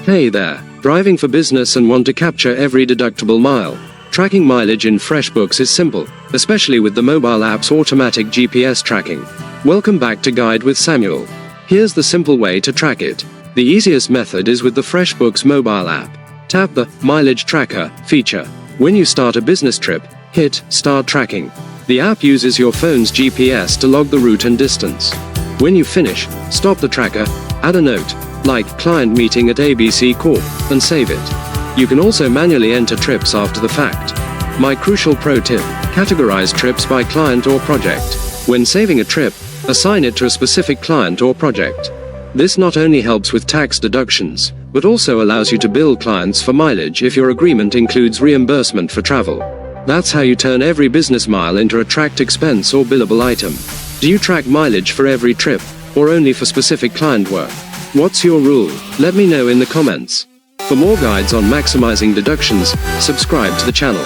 Hey there, driving for business and want to capture every deductible mile? Tracking mileage in FreshBooks is simple, especially with the mobile app's automatic GPS tracking. Welcome back to Guide with Samuel. Here's the simple way to track it. The easiest method is with the FreshBooks mobile app. Tap the Mileage Tracker feature. When you start a business trip, hit Start Tracking. The app uses your phone's GPS to log the route and distance. When you finish, stop the tracker, add a note, like client meeting at ABC Corp, and save it. You can also manually enter trips after the fact. My crucial pro tip: categorize trips by client or project. When saving a trip, assign it to a specific client or project. This not only helps with tax deductions, but also allows you to bill clients for mileage if your agreement includes reimbursement for travel. That's how you turn every business mile into a tracked expense or billable item. Do you track mileage for every trip, or only for specific client work? What's your rule? Let me know in the comments. For more guides on maximizing deductions, subscribe to the channel.